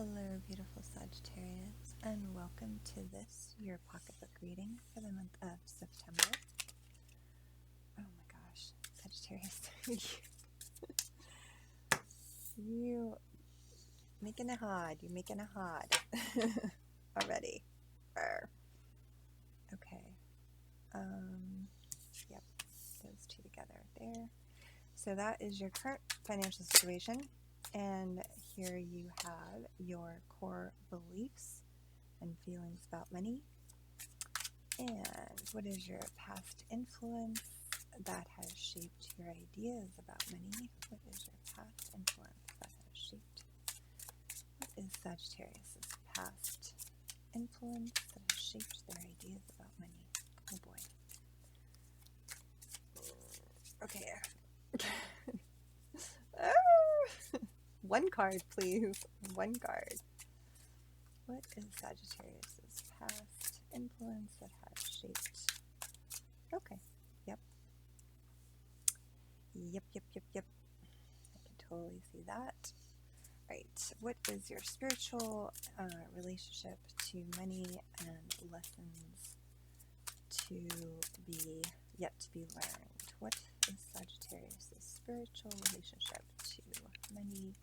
Hello, beautiful Sagittarius, and welcome to this, your pocketbook reading for the month of September. Oh my gosh, Sagittarius, you making it hard. You're making it hard already. Arr. Okay. Yep, those two together there. So that is your current financial situation, and here you have your core beliefs and feelings about money. And what is your past influence that has shaped your ideas about money? What is your past influence that has shaped? What is Sagittarius's past influence that has shaped their ideas about money? Oh boy. Okay. One card, please. One card. What is Sagittarius's past influence that has shaped? Okay. Yep. Yep. I can totally see that. Right. What is your spiritual relationship to money and lessons to be yet to be learned? What is Sagittarius' spiritual relationship to money,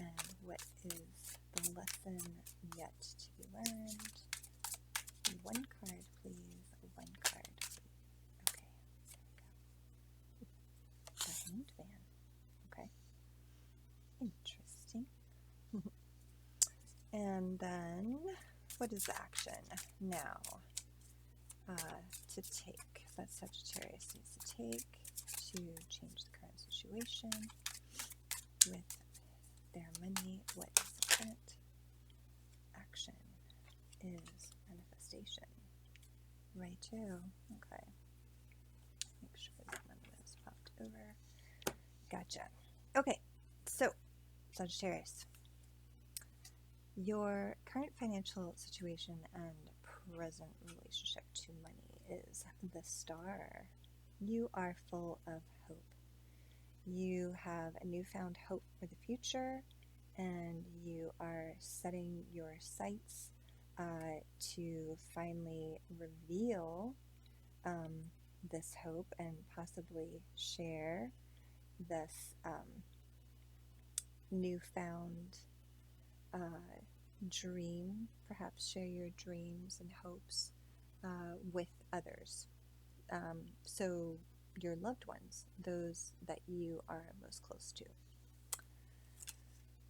and what is the lesson yet to be learned? One card, please. One card, please. Okay, there we go. The Hanged Man. Okay. Interesting. And then, what is the action now to take that Sagittarius needs to take to change the current situation with their money? What is the current action? Is manifestation. Right, too. Okay. Make sure that none of those popped over. Gotcha. Okay, so Sagittarius, your current financial situation and present relationship to money is the Star. You are full of hope. You have a newfound hope for the future, and you are setting your sights to finally reveal this hope and possibly share this newfound dream, perhaps share your dreams and hopes with others. So your loved ones, those that you are most close to.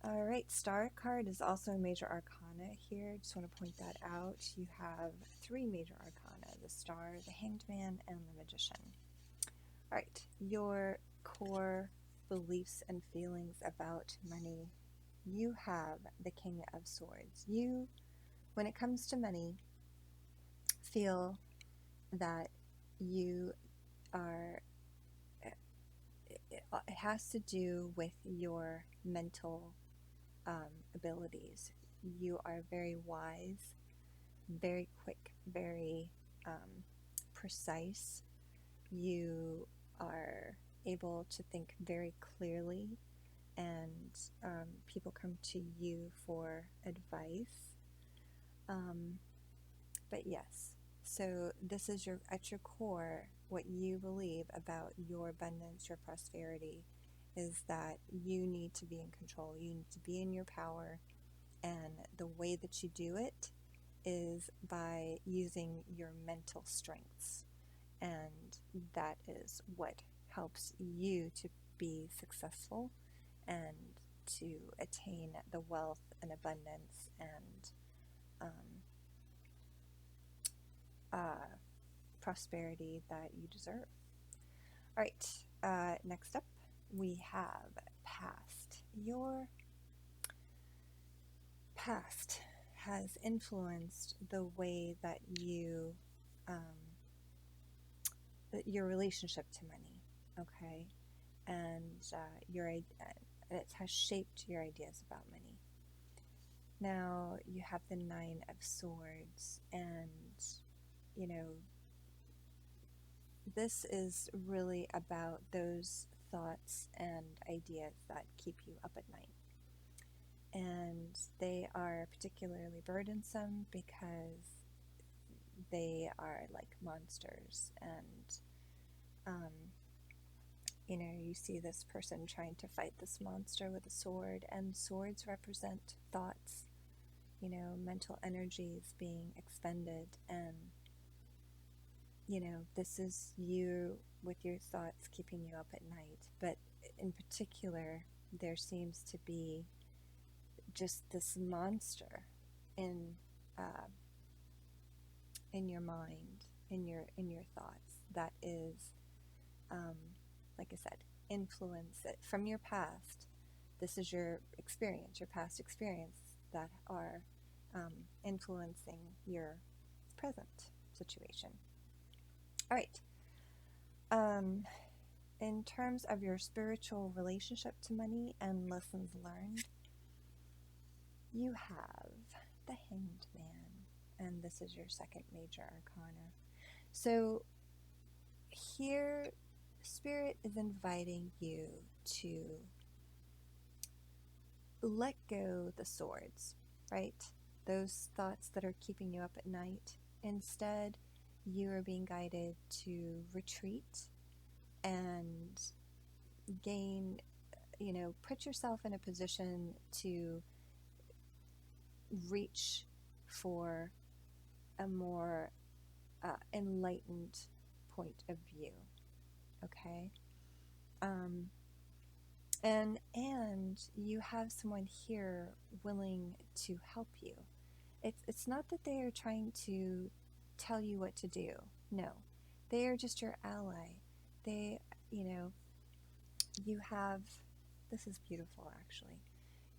All right, Star card is also a major arcana here. Just want to point that out. You have three major arcana: the Star, the Hanged Man, and the Magician. All right, your core beliefs and feelings about money. You have the King of Swords. You, when it comes to money, feel that you are, it has to do with your mental abilities. You are very wise, very quick, very precise. You are able to think very clearly, and people come to you for advice. But yes, so this is at your core, what you believe about your abundance, your prosperity, is that you need to be in control. You need to be in your power, and the way that you do it is by using your mental strengths, and that is what helps you to be successful and to attain the wealth and abundance and prosperity that you deserve. All right, next up we have past. Your past has influenced the way that you, your relationship to money, okay? And it has shaped your ideas about money. Now you have the Nine of Swords, and you know, this is really about those thoughts and ideas that keep you up at night. And they are particularly burdensome because they are like monsters, and you see this person trying to fight this monster with a sword, and swords represent thoughts, mental energies being expended, and this is you with your thoughts keeping you up at night. But in particular, there seems to be just this monster in your mind, in your thoughts, that is, like I said, influence it from your past. This is your experience, your past experience, that are influencing your present situation. All right. In terms of your spiritual relationship to money and lessons learned, you have the Hanged Man, and this is your second major arcana. So here, Spirit is inviting you to let go the swords, right? Those thoughts that are keeping you up at night. Instead, you are being guided to retreat and gain, put yourself in a position to reach for a more enlightened point of view. Okay? And you have someone here willing to help you. It's not that they are trying to tell you what to do. No. They are just your ally. They, you have, this is beautiful actually.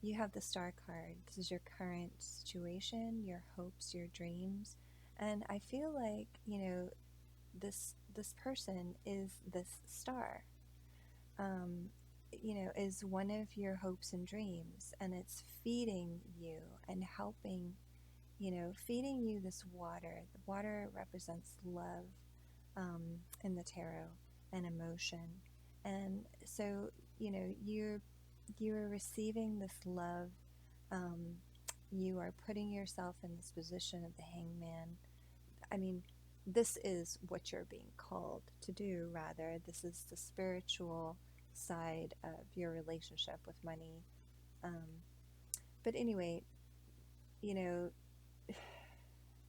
You have the Star card. This is your current situation, your hopes, your dreams. And I feel like, this person is this star, is one of your hopes and dreams, and it's feeding you and helping, feeding you this water. The water represents love in the tarot, and emotion. And so, you're receiving this love. You are putting yourself in this position of the Hangman. I mean, this is what you're being called to do, rather. This is the spiritual side of your relationship with money. But anyway,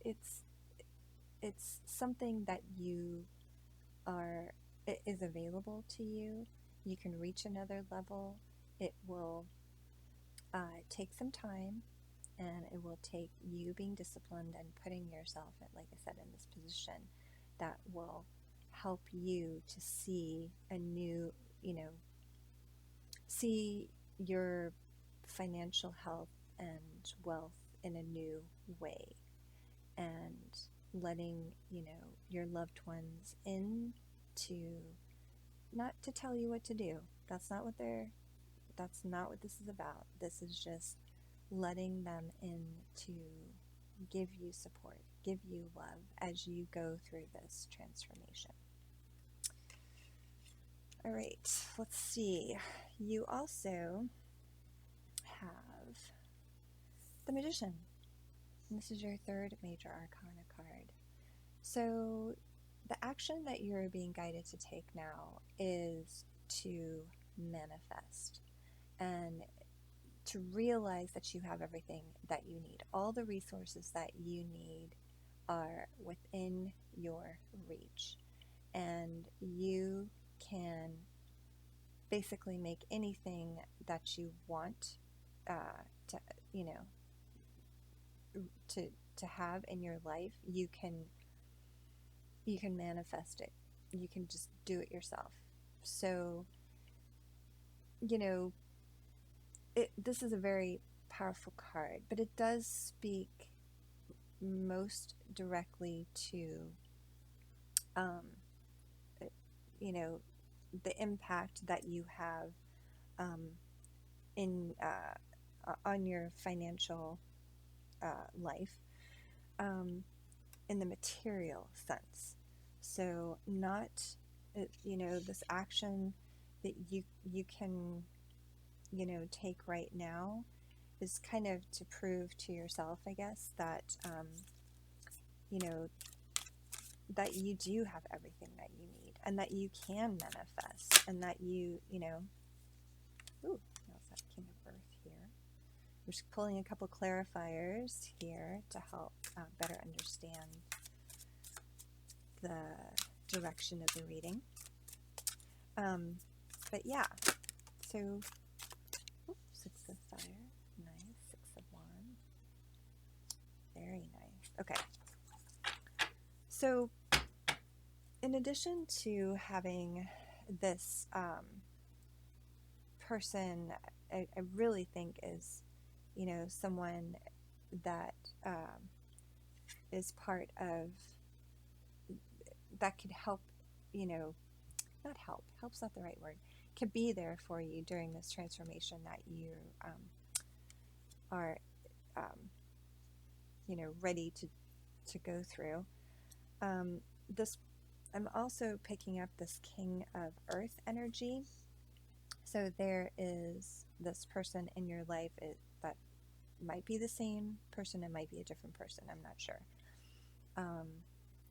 it's something that is available to you. You can reach another level. It will take some time, and it will take you being disciplined and putting yourself, like I said, in this position that will help you to see a new, see your financial health and wealth in a new way, and letting, your loved ones in to, not to tell you what to do. That's not what this is about. This is just letting them in to give you support, give you love as you go through this transformation. All right, let's see. You also have the Magician. And this is your third major arcana card. So the action that you're being guided to take now is to manifest and to realize that you have everything that you need. All the resources that you need are within your reach, and you can basically make anything that you want to have in your life. You can manifest it. You can just do it yourself. So, this is a very powerful card, but it does speak most directly to, the impact that you have on your financial life, in the material sense. So not, this action that you can, take right now is kind of to prove to yourself, I guess, that, you know, that you do have everything that you need and that you can manifest and that you know, ooh, that's that King of Earth here. I'm just pulling a couple clarifiers here to help better understand the direction of the reading. But yeah, so, oops, 6 of fire, nice, 6 of wands, very nice. Okay, so in addition to having this person, I really think is, you know, someone that is part of, that could help, you know, not help, help's not the right word, could be there for you during this transformation that you are, you know, ready to go through. This, I'm also picking up this King of Earth energy. So there is this person in your life that might be the same person, it might be a different person, I'm not sure.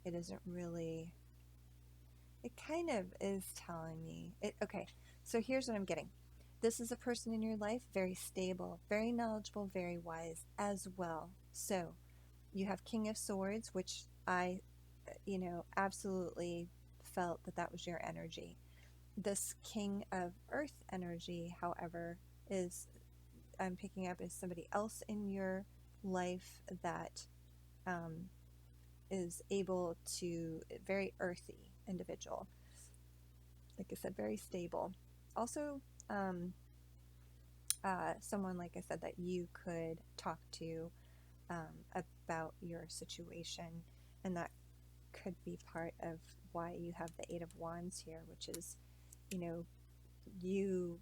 It isn't really, it kind of is telling me, okay, so here's what I'm getting. This is a person in your life, very stable, very knowledgeable, very wise as well. So you have King of Swords, which I, you know, absolutely felt that that was your energy. This King of Earth energy, however, is, I'm picking up, is somebody else in your life that is able to, very earthy individual. Like I said, very stable. Also, someone, like I said, that you could talk to about your situation, and that could be part of why you have the 8 of Wands here, which is, you know, you,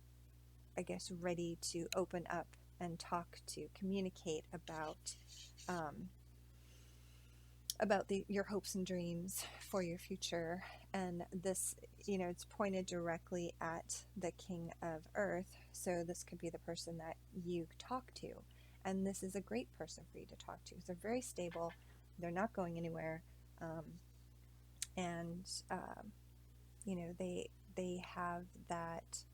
I guess, ready to open up and talk to, communicate about your hopes and dreams for your future. And this, you know, it's pointed directly at the King of Earth, so this could be the person that you talk to, and this is a great person for you to talk to. They're very stable, they're not going anywhere, and you know, they have that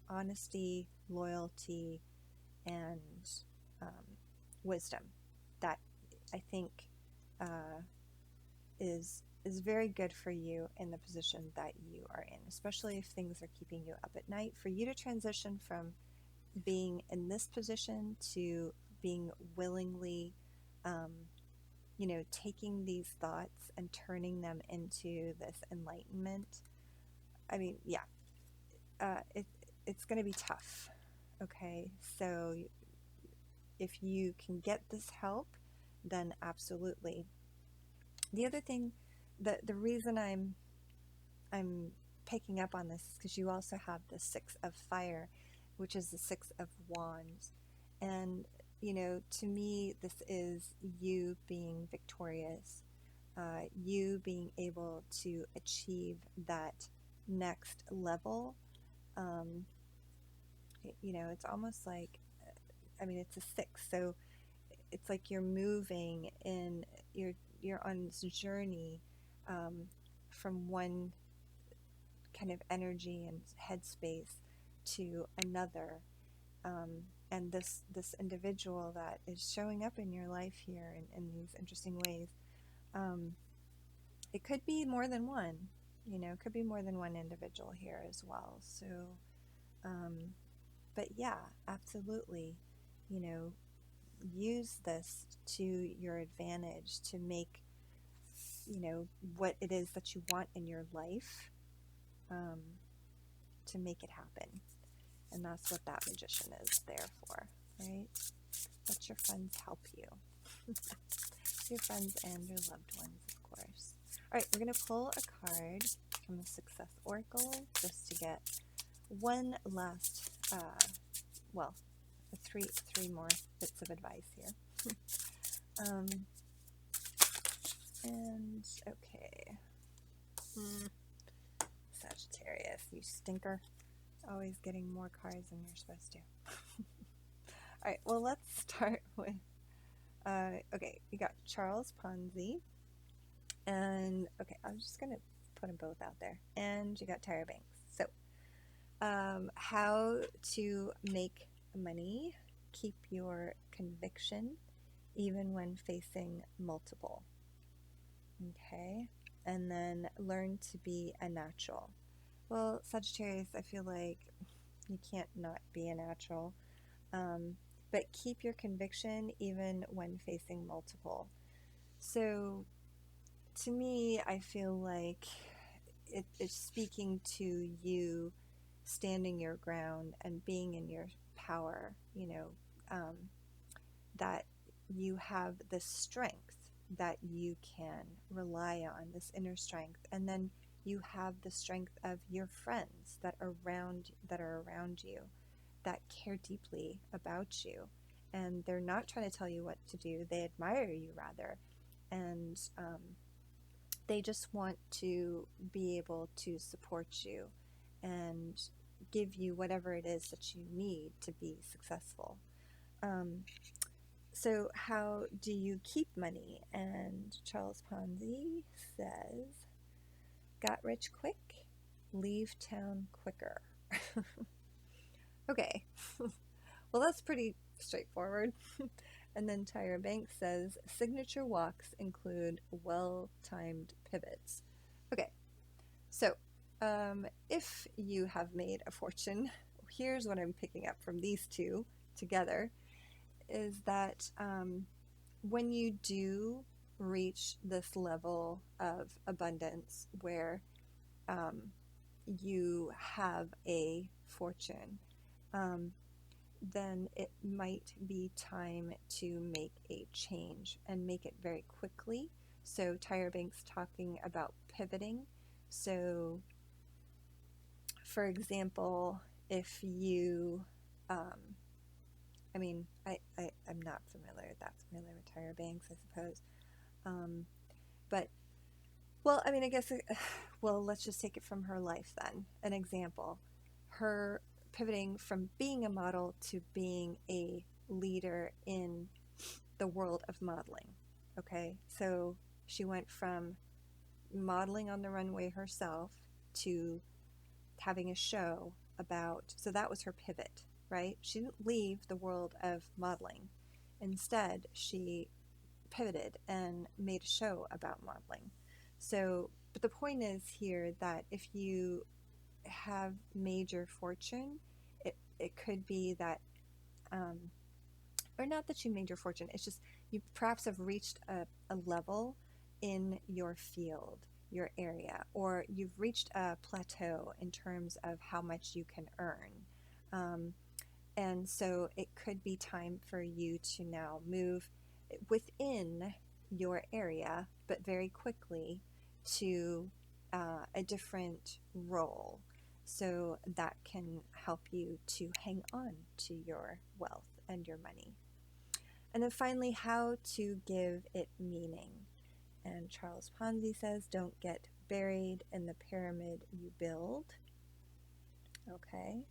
honesty, loyalty, and wisdom that I think is very good for you in the position that you are in, especially if things are keeping you up at night. For you to transition from being in this position to being willingly, you know, taking these thoughts and turning them into this enlightenment. I mean, yeah, it's going to be tough. Okay, so if you can get this help, then absolutely. The other thing, the reason I'm picking up on this is because you also have the 6 of fire, which is the 6 of wands, and you know, to me, this is you being victorious, you being able to achieve that next level. You know, it's almost like, I mean, it's a 6, so it's like you're moving in, you're on this journey from one kind of energy and headspace to another, and this individual that is showing up in your life here in these interesting ways, it could be more than one, you know, it could be more than one individual here as well. So but yeah, absolutely, you know, use this to your advantage to make, you know, what it is that you want in your life, to make it happen. And that's what that Magician is there for, right? Let your friends help you. Your friends and your loved ones, of course. All right, we're going to pull a card from the Success Oracle just to get one last, well, three more bits of advice here. And okay, Sagittarius, you stinker, always getting more cards than you're supposed to. right, well, let's start with, okay, you got Charles Ponzi, and, okay, I'm just going to put them both out there, and you got Tyra Banks. So, how to make money, keep your conviction, even when facing multiple. Okay, and then learn to be a natural. Well, Sagittarius, I feel like you can't not be a natural, but keep your conviction even when facing multiple. So, to me, I feel like it's speaking to you standing your ground and being in your power, that you have this strength that you can rely on, this inner strength, and then you have the strength of your friends that are around you, that care deeply about you, and they're not trying to tell you what to do. They admire you rather, and they just want to be able to support you and give you whatever it is that you need to be successful. So how do you keep money? And Charles Ponzi says, got rich quick, leave town quicker. Okay, well, that's pretty straightforward. And then Tyra Banks says, signature walks include well-timed pivots. Okay, so if you have made a fortune, here's what I'm picking up from these two together, is that when you do reach this level of abundance where you have a fortune, then it might be time to make a change and make it very quickly. So Tyra Banks talking about pivoting. So for example, if you I'm not that familiar with Tyra Banks, I suppose. But, well, I guess, well, let's just take it from her life then. An example, her pivoting from being a model to being a leader in the world of modeling. Okay, so she went from modeling on the runway herself to having a show about, so that was her pivot, right? She didn't leave the world of modeling. Instead, she pivoted and made a show about modeling. So, but the point is here that if you have major fortune, it could be that, or not that you made your fortune, it's just you perhaps have reached a level in your field, your area, or you've reached a plateau in terms of how much you can earn. And so it could be time for you to now move within your area, but very quickly to a different role. So that can help you to hang on to your wealth and your money. And then finally, how to give it meaning. And Charles Ponzi says, don't get buried in the pyramid you build. Okay.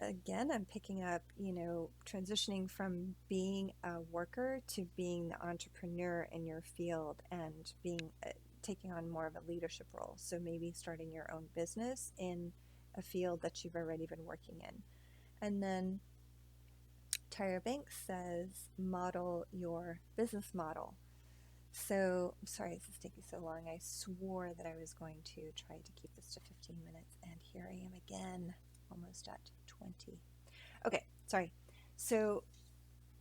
Again, I'm picking up, transitioning from being a worker to being the entrepreneur in your field and being taking on more of a leadership role. So maybe starting your own business in a field that you've already been working in. And then Tyra Banks says, model your business model. So, I'm sorry this is taking so long. I swore that I was going to try to keep this to 15 minutes, and here I am again, almost at 20. Okay, sorry. So,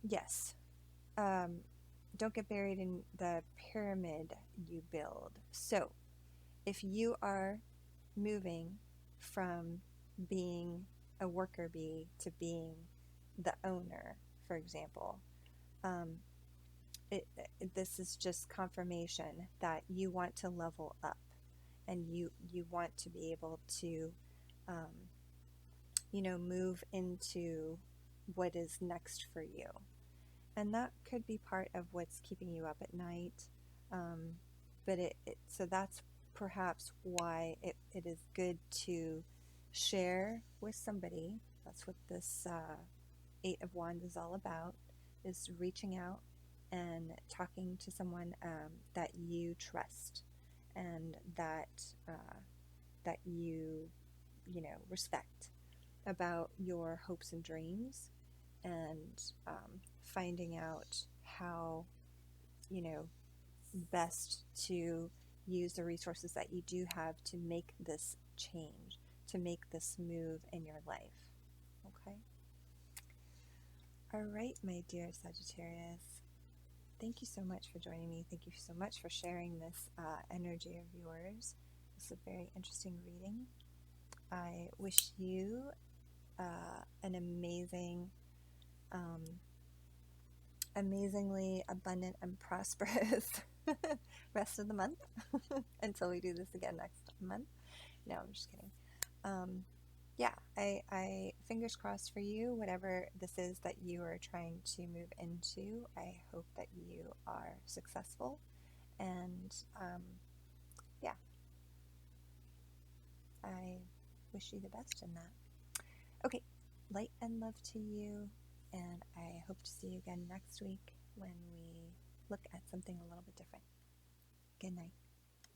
yes, don't get buried in the pyramid you build. So, if you are moving from being a worker bee to being the owner, for example, this is just confirmation that you want to level up and you want to be able to move into what is next for you, and that could be part of what's keeping you up at night, but so that's perhaps why it is good to share with somebody. That's what this Eight of Wands is all about, is reaching out and talking to someone that you trust and that that you respect, about your hopes and dreams, and finding out how best to use the resources that you do have to make this change, to make this move in your life. Okay? All right, my dear Sagittarius. Thank you so much for joining me. Thank you so much for sharing this energy of yours. It's a very interesting reading. I wish you an amazingly abundant and prosperous rest of the month until we do this again next month. No, I'm just kidding. Yeah, I fingers crossed for you, whatever this is that you are trying to move into. I hope that you are successful, and yeah, I wish you the best in that. Okay, light and love to you, and I hope to see you again next week when we look at something a little bit different. Good night.